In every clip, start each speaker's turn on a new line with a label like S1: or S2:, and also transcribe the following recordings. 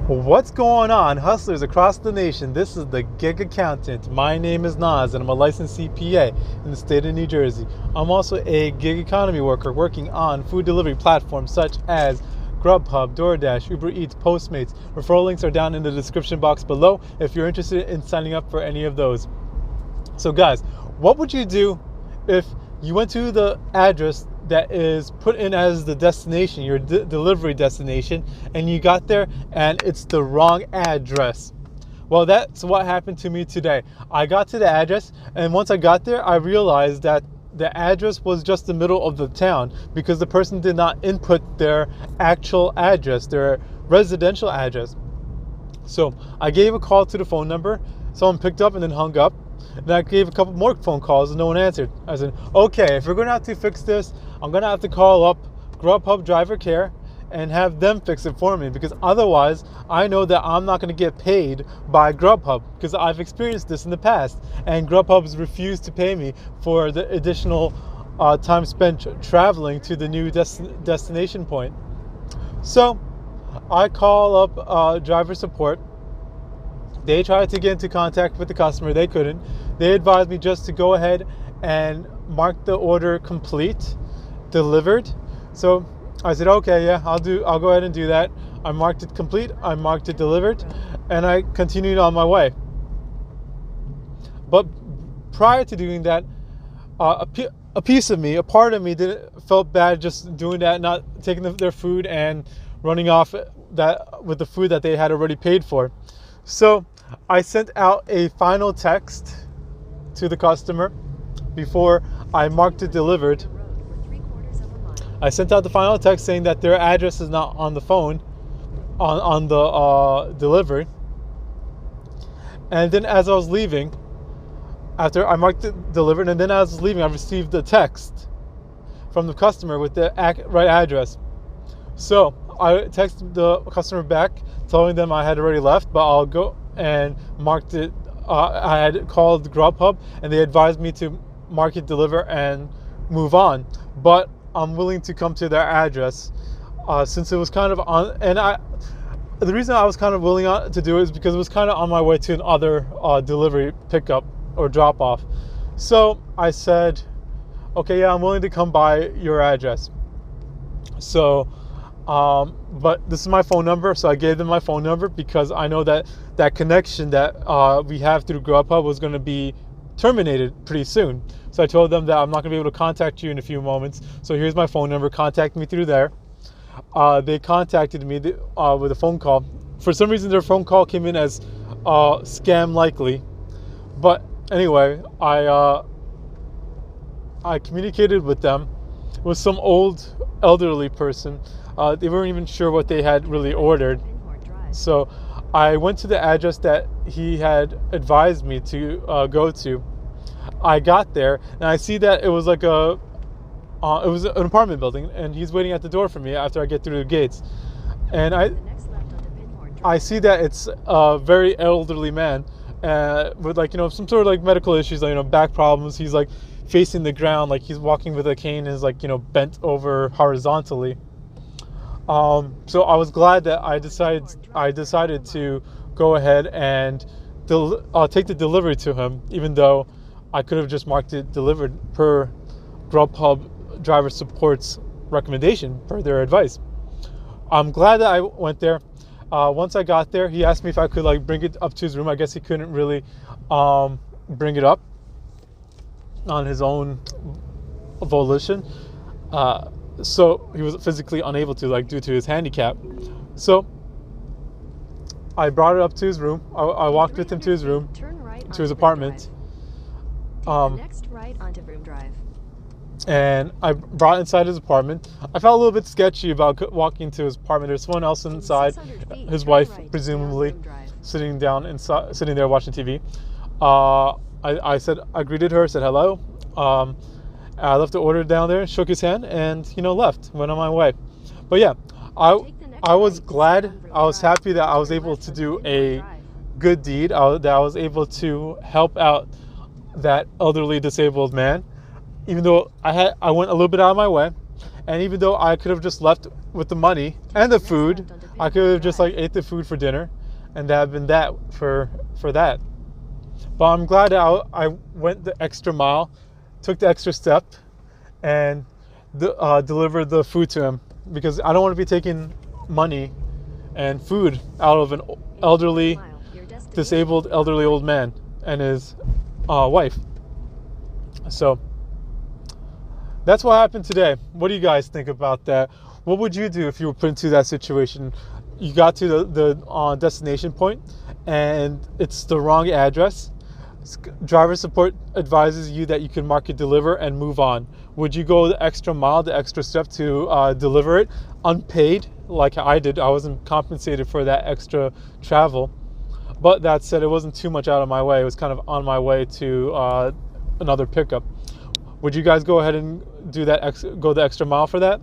S1: What's going on, hustlers across the nation? This is the Gig Accountant. My name is Naz, and I'm a licensed CPA in the state of New Jersey. I'm also a gig economy worker working on food delivery platforms such as Grubhub, DoorDash, Uber Eats, Postmates. Referral links are down in the description box below if you're interested in signing up for any of those. So guys, what would you do if you went to the address that is put in as the destination, your delivery destination, and you got there and it's the wrong address? Well, that's what happened to me today. I got to the address, and once I got there, I realized that the address was just the middle of the town because the person did not input their actual address, their residential address. So I gave a call to the phone number. Someone picked up and then hung up. And I gave a couple more phone calls and no one answered. I said, okay, if we're going to have to fix this, I'm going to have to call up Grubhub driver care and have them fix it for me, because otherwise I know that I'm not going to get paid by Grubhub, because I've experienced this in the past and Grubhub has refused to pay me for the additional time spent traveling to the new destination point. So I call up driver support. They tried to get into contact with the customer. They couldn't. They advised me just to go ahead and mark the order complete, delivered. So I said, okay, yeah, I'll go ahead and do that. I marked it complete. I marked it delivered, and I continued on my way. But prior to doing that, a piece of me, a part of me, felt bad just doing that, not taking their food and running off that with the food that they had already paid for. So I sent out a final text to the customer before I marked it delivered. I sent out the final text saying that their address is not on the phone, on the delivery. And then as I was leaving, after I marked it delivered, and then as I was leaving, I received a text from the customer with the right address. So I texted the customer back, telling them I had already left, but I'll go and marked it. I had called Grubhub and they advised me to mark it deliver and move on. But I'm willing to come to their address since it was kind of on. And the reason I was kind of willing to do it is because it was kind of on my way to another delivery pickup or drop off. So I said, okay, yeah, I'm willing to come by your address. So but this is my phone number, so I gave them my phone number because I know that that connection that we have through Grubhub was going to be terminated pretty soon. So I told them that I'm not going to be able to contact you in a few moments. So here's my phone number. Contact me through there. They contacted me with a phone call. For some reason, their phone call came in as scam likely. But anyway, I communicated with them. It was some old elderly person. They weren't even sure what they had really ordered. So I went to the address that he had advised me to go to. I got there and I see that it was like it was an apartment building, and he's waiting at the door for me after I get through the gates. And I see that it's a very elderly man with, like, some sort of like medical issues, like, back problems. He's like facing the ground, like he's walking with a cane, and is like, bent over horizontally. So I was glad that I decided to go ahead and take the delivery to him, even though I could have just marked it delivered per Grubhub driver support's recommendation, per their advice. I'm glad that I went there. Once I got there, he asked me if I could like bring it up to his room. I guess he couldn't really bring it up on his own volition. So he was physically unable to, like, due to his handicap. So I brought it up to his room. I walked with him to his room, to his apartment.
S2: Next right onto Broom Drive.
S1: And I brought inside his apartment. I felt a little bit sketchy about walking to his apartment. There's someone else inside, his wife presumably, sitting there watching TV. I greeted her, said hello. I left the order down there, shook his hand, and left. Went on my way. But yeah, I was glad. I was happy that I was able to do a good deed. That I was able to help out that elderly disabled man, even though I went a little bit out of my way, and even though I could have just left with the money and the food. I could have just like ate the food for dinner, and that had been that for that. But I'm glad I went the extra mile, took the extra step, and delivered the food to him, because I don't want to be taking money and food out of an elderly, disabled elderly old man and his wife. So that's what happened today. What do you guys think about that? What would you do if you were put into that situation? You got to the destination point and it's the wrong address. Driver support advises you that you can mark it deliver and move on. Would you go the extra mile, the extra step to deliver it unpaid like I did? I wasn't compensated for that extra travel. But that said, it wasn't too much out of my way. It was kind of on my way to another pickup. Would you guys go ahead and do that? Go the extra mile for that?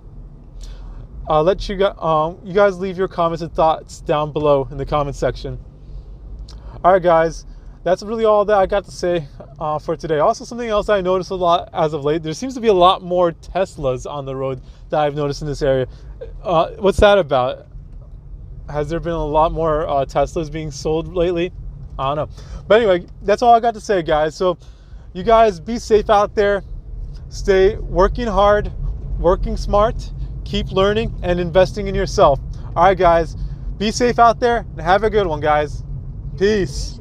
S1: I'll let you guys leave your comments and thoughts down below in the comment section. All right, guys. That's really all that I got to say for today. Also, something else I noticed a lot as of late, there seems to be a lot more Teslas on the road that I've noticed in this area. What's that about? Has there been a lot more Teslas being sold lately? I don't know. But anyway, that's all I got to say, guys. So you guys be safe out there. Stay working hard, working smart, keep learning and investing in yourself. All right, guys, be safe out there and have a good one, guys. Peace.